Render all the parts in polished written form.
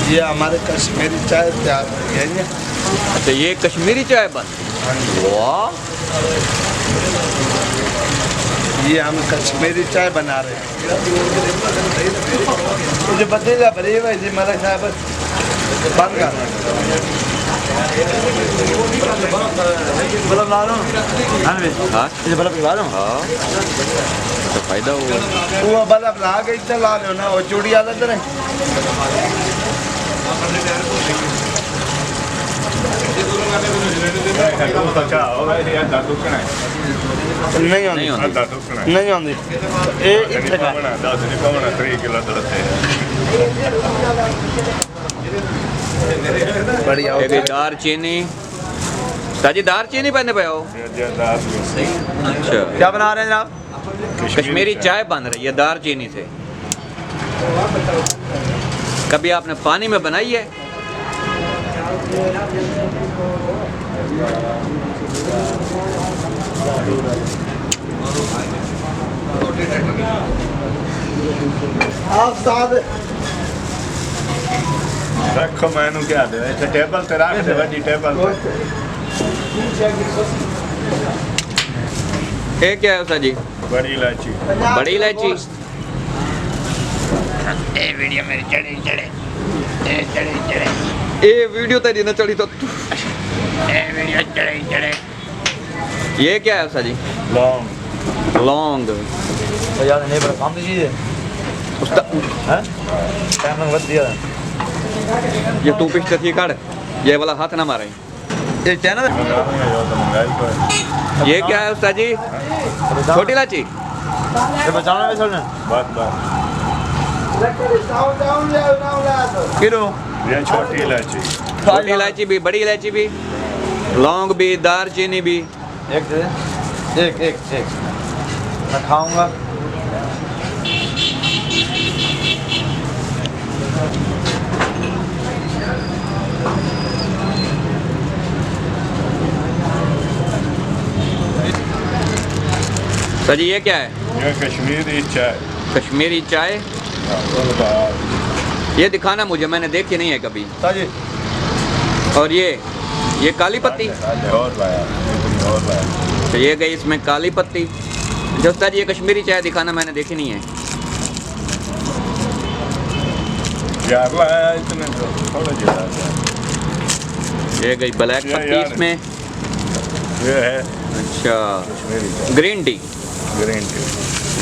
ये हमारे कश्मीरी चाय तैयार हो गई है। अच्छा ये कश्मीरी चाय बन, वाह। ये हम कश्मीरी चाय बना रहे हैं। मुझे बतेगा भरे भाई जी मलक साहब बंद कर बल्ब ला लो। हाँ ये बल्ब ला लो। हाँ तो फायदा हुआ। वो बल्ब ला के इतना ला लो ना, वो चूड़ी आदत है। नहीं आती नहीं आती बढ़िया। दार चीनी ताजी दार चीनी पहने पे हो। अच्छा क्या बना रहे हैं जनाब? कश्मीरी चाय बन रही है दार चीनी से। कभी आपने पानी में बनाई है? आप साथ रखो मैनू क्या दे टेबल पे रख दे बड़ी टेबल पे। ये क्या है उस्ताद जी? बड़ी इलायची। बड़ी इलायची। ए वीडियो मेरी चढ़े चढ़े ये वीडियो तेरी न चढ़ी तो ए वीडियो चढ़े चढ़े। ये क्या है उस्ताद जी? लौंग। लौंग। तो यार नहीं बड़ा काम दीजिए उस्ताद हैं टाइम लग दिया। ये तू पिछले थी काट, ये वाला हाथ ना मारे। ये चैनल ये क्या है उस्ताद जी? छोटी इलायची। ये बचाना है छोड़ना बस बस किलो। ये छोटी इलायची। छोटी इलायची भी, बड़ी इलायची भी, लौंग भी, दार चीनी भी। एक दे एक एक एक मैं खाऊंगा। सर जी ये क्या है? ये कश्मीरी चाय। कश्मीरी चाय। ये दिखाना मुझे, मैंने देखी नहीं है कभी। ताजी और ये काली पत्ती। और लाया और लाया। तो ये गई इसमें काली पत्ती। जो उस्ताद जी ये कश्मीरी चाय दिखाना, मैंने देखी नहीं है। यार लाया इतने तो थोड़ा ज्यादा। ये गई ब्लैक ये पत्ती यार। इसमें। ये है अच्छा कश्मीरी चाय। Green tea. Green tea.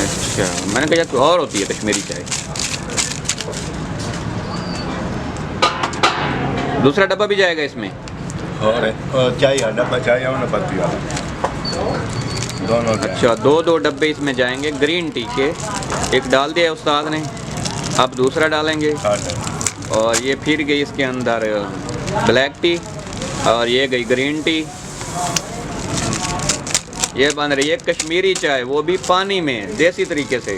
अच्छा मैंने कहा कोई और होती है कश्मीरी चाय। दूसरा डब्बा भी जाएगा इसमें। और चाय डब्बा चाय और पत्ती वाला दोनों। अच्छा दो डब्बे इसमें जाएंगे ग्रीन टी के। एक डाल दिया उस्ताद ने, अब दूसरा डालेंगे। और ये फिर गई इसके अंदर ब्लैक टी, और ये गई ग्रीन टी। ये बन रही है कश्मीरी चाय, वो भी पानी में देसी तरीके से।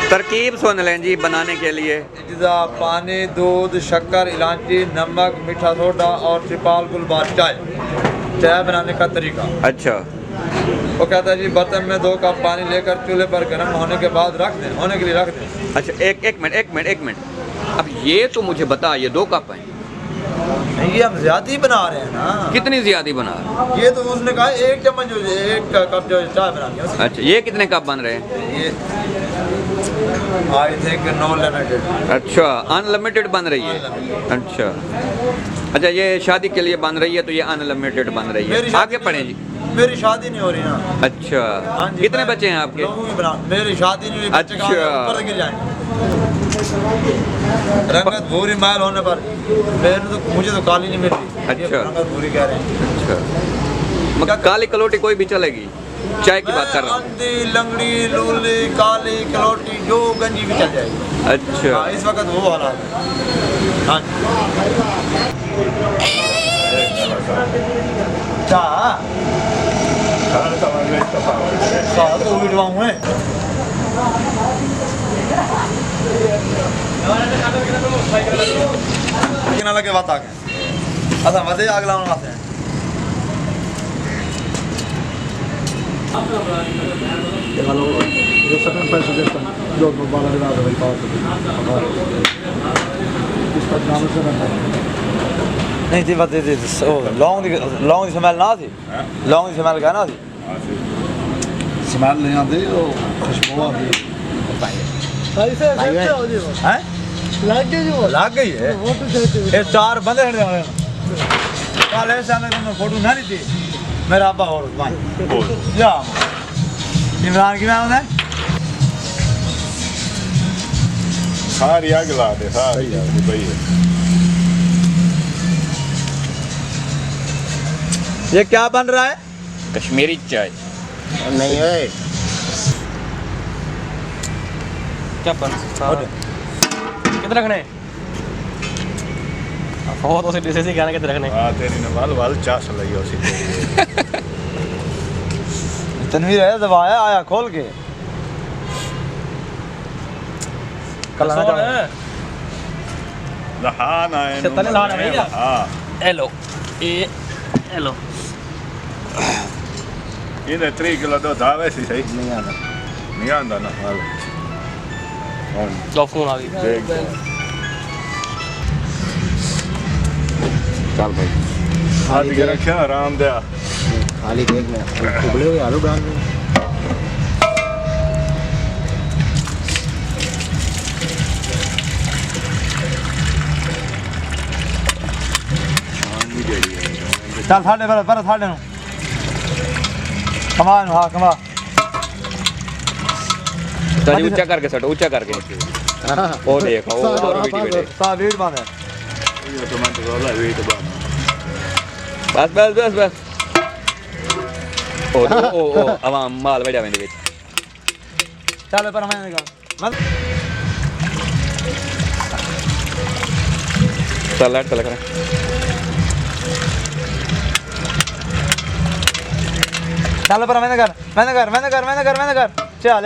तरकीब सुन लें जी बनाने के लिए। अज्जा पानी, दूध, शक्कर, इलायची, नमक, मीठा सोडा और त्रिपाल गुलबार चाय बनाने का तरीका। अच्छा वो कहता है जी बर्तन में 2 कप पानी लेकर चूल्हे पर गर्म होने के बाद रख दें, होने के लिए रख दें। अच्छा एक मिनट। अब ये तो मुझे बता, ये 2 कप हैं। ये हम ज्यादा ही बना रहे हैं ना। कितनी ज्यादा बना रहे हैं? ये तो उसने कहा 1 चम्मच जो 1 कप जो चाय बनानी है। अच्छा ये कितने कप बन रहे हैं? ये आई थिंक नो लिमिटेड। अच्छा अनलिमिटेड बन रही है। अच्छा अच्छा ये शादी के लिए बन रही है तो ये अनलिमिटेड बन रही है। आगे पढ़ें जी। मेरी शादी नहीं हो रही ना। अच्छा हाँ जी, कितने मैं बच्चे हैं आपके? लोगों की बना, मेरी शादी नहीं हुई। बच्चे कहाँ अच्छा। ऊपर से गिर जाएंगे। रंगत भूरी मैल होने पर मुझे तो काली नहीं मिल रही। अच्छा। रंगत भूरी कह रहे हैं। अच्छा मगर काली कलोटी कोई भी चलेगी? चाय की बात कर रहा हूँ। अंधी, लंगड़ी, लूली, काली कलोटी जो गंजी भी चल जाएगी। अच्छा हाँ, इस वक्त वो हालात है। हाँ तो उठवाऊँ है। कितना लगे बात आ गए। अच्छा मजे आग लाना हैं। ये सकन पैसे देता हूँ जो बाला दिला दे भाई पास इस पर नाम से रहता है नहीं थी बात थी लौंग दी स्मेल ना थी लौंग दी स्मेल कहना थी स्मेल नहीं आती वो खुशबू आती है हैं लग गई है ये 4 बंदे हैं कल ऐसे आने तुमने फोटो ना ली थी मेरा अब्बा और भाई जा इमरान की नाम है सारी आग ला दे सारी आग भाई ये क्या बन रहा है कश्मीरी चाय नहीं है क्या बन कितने रखने बहुत उसे डिशेस ही खाने कितने रखने हां तेरी ने वाल चास लगी उसी तनवीर है दबाया आया खोल के कल ना लहान आए तने लहान है भैया हां हेलो ये हेलो इन्हें 3 किलो दो दावे सी सही नहीं आंदा ना हाल लो फोन आ गई चल भाई हाथ के रखा आराम दे खाली देख में उबले हुए आलू डाल दो चल साढ़े पर साढ़े नु कमा नु हां कमा चल ऊंचा करके सट ऊंचा करके ओ देखो वो और वीडियो में सा वेट बंद है ये तो मैं तो वाला वेट बा बस ओ आवाम माल वड़ा वेंदे विच चल पर मैं मत चल लट चल कर चल पर मैंने कर चल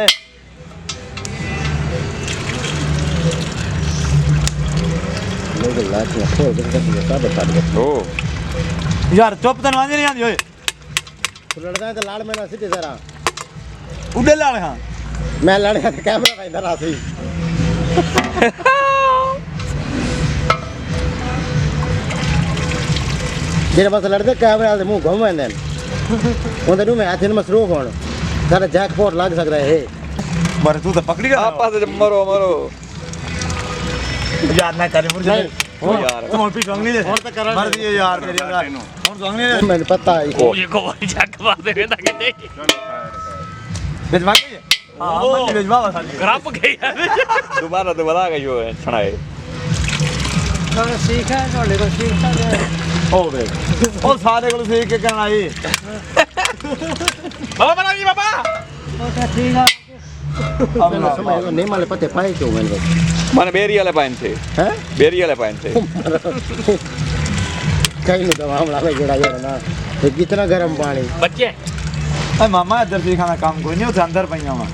लोग लाच में खोल के सब बता दे ओ यार चुप तन वांजे नहीं आंदी ओए तू लड़दा है तो लाड़ में ना सीधे जरा उडे लाल हां मैं लड़या तो कैमरा का इधर आसी जेरे बस लड़दे कैमरा से मुंह घुमांदे उन तो मैं हाथ में मसरूफ होण सारा जैकपॉट लग सकदा है मर तू तो पकड़ी गया आपस मरो यार ना करे मुझे ओ यार तुम और पीछे नहीं दे मर दिए यार मेरी यार और संग नहीं दे मैंने पता है ओ ये को जग मार दे वेंदा के भिजवा के हां मैं भिजवा साली ग्राफ गई यार दोबारा का जो है छणाए सीखा है थोड़े को सीखा है ओ बे ओ सारे को सीख के करना आई बाबा बना ली बाबा ठीक है अब समझ नहीं माले पते पाए क्यों मैंने माने बेरी वाले पाइन थे हैं बेरी वाले पाइन थे कहीं नहीं तो मामला में जड़ा यार ना तो कितना गर्म पानी बच्चे ए मामा इधर सीखना काम कोई नहीं उसे अंदर पईया वा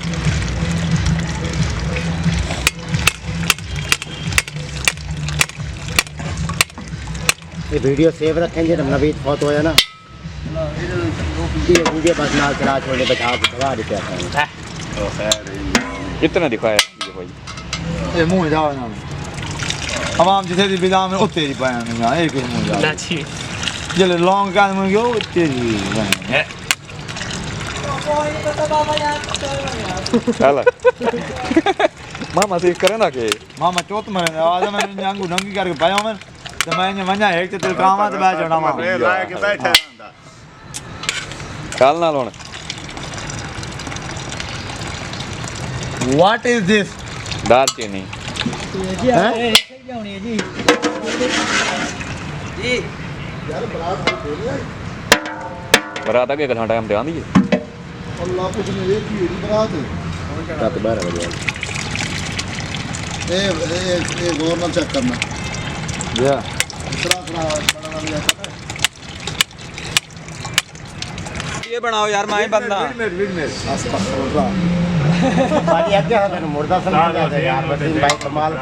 ये वीडियो सेव रखेंगे जब नवीद फौत होया ना ये वीडियो बस ना चला छोड़े बचा के दवा देते हैं ओ खैर इतना दिखाया ये भाई ए मुंह जाओ ना हमाम जिसे दी बिदा में उते ही पाया नहीं एक ही मुंह जाओ लाची जले लॉन्ग का में गयो तेरी है चल मामा से करे ना के मामा चौथ में आवाज में न्यांगू नंगी करके पाया मैं तो मैं वन्या एक ते कामा ते बैठ जाना मां रे लाए के बैठा रहंदा काल ना लोण व्हाट इज दिस दालचीनी बरात आगे कितना टाइम ते आंदी है अल्लाह कुछ नहीं ये की बात है रात 12 बजे ए गवर्नर चेक करना या दूसरा बड़ा वाला ये बनाओ यार मैं बंदा भाई अब क्या है मुर्दा समझ जाता है यार वसीम भाई कमाल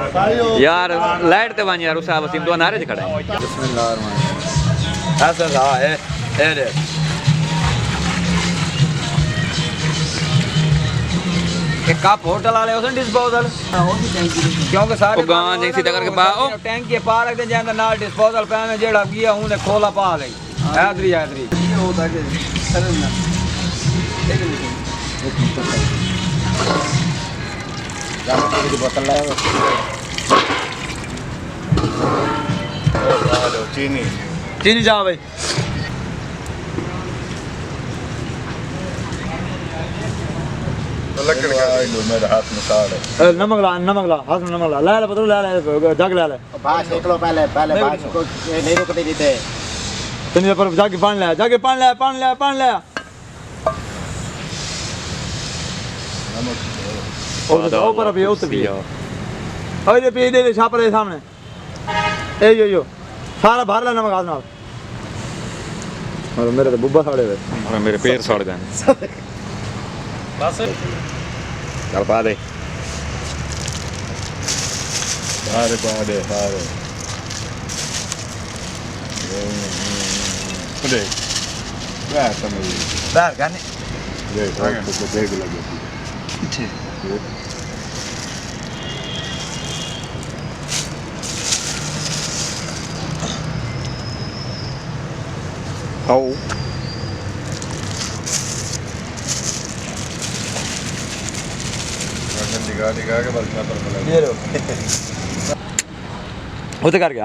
यार लाइट ते वान यार उसा वसीम दो नारे खड़ा है बिस्मिल्लाह ऐसा ला है दे एक कप होटल वाले उसे डिस्पोजल क्योंकि सारे वो गां जैसी तकर के पा ओ टैंकी पा रखते हैं जंद नाल डिस्पोजल पे में जेड़ा गया हूं ने खोला पा ले हैदरी ये होता है सरना की बोतल लाया हो चीनी चीनी जा भाई तो लकड़ का लो मेरे हाथ में साड़ है नमक ला हाथ में नमक ला ले पत्थर ले जग ले बाहर सेक लो पहले बाहर को नहीं रुकते देते तनी पर जाके पानी ले ऊपर अभी उतर अरे पे दे छापर है सामने ए यो सारा भर ले नमक हाथ नाल और मेरे तो बुब्बा साड़े हुए मेरे पैर सड़ गए बस चल पा दे सारे सारे देख क्या समझ बाहर गाने देख तो देख लगे आओ दिखा के बस पर ये लो उते कर गया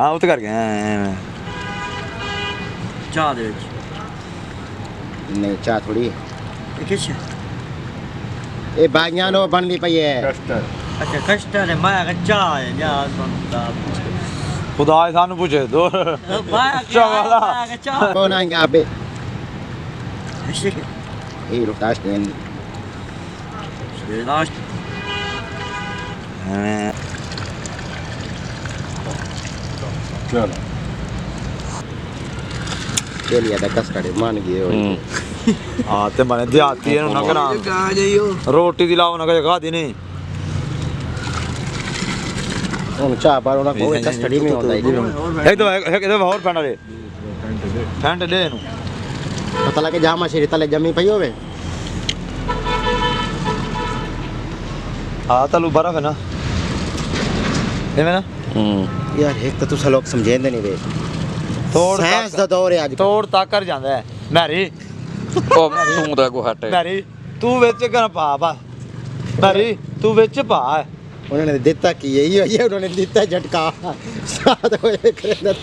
चाह दे नहीं चाह थोड़ी ये बागियां नो बननी पई है कस्टर्ड अच्छा कस्टर्ड है माया का चाह है या खुदा सानू पूछे दो माया का चाह कौन आएंगे आप ये लोग टास्ट नहीं चलो के लिए था कस्टर्ड मान गए हो हां ते माने देहाती है ना करा रोटी दिलाओ ना खा दी नहीं उन चाह पर उन को कस्टर्ड ही में होता है एक दो और पैंडा ले फैंट दे नु पता लगे जहां मछली तले जमी पई होवे हां तलू बर्फ है ना ये ना यार एक तो तुसा लोग समझेंदे नहीं वे तोड़ साइंस दा दौर है आज तोड़ ताकर ਜਾਂਦਾ ਹੈ ਮੈਰੀ ਉਹ ਤੂੰ ਦਾ ਕੋ ਹਟ ਮੈਰੀ ਤੂੰ ਵਿੱਚ ਕਰ ਪਾ ਬਸ ਮੈਰੀ ਤੂੰ ਵਿੱਚ ਪਾ उन्होंने देता कि यही है उन्होंने देता झटका साथ होए करे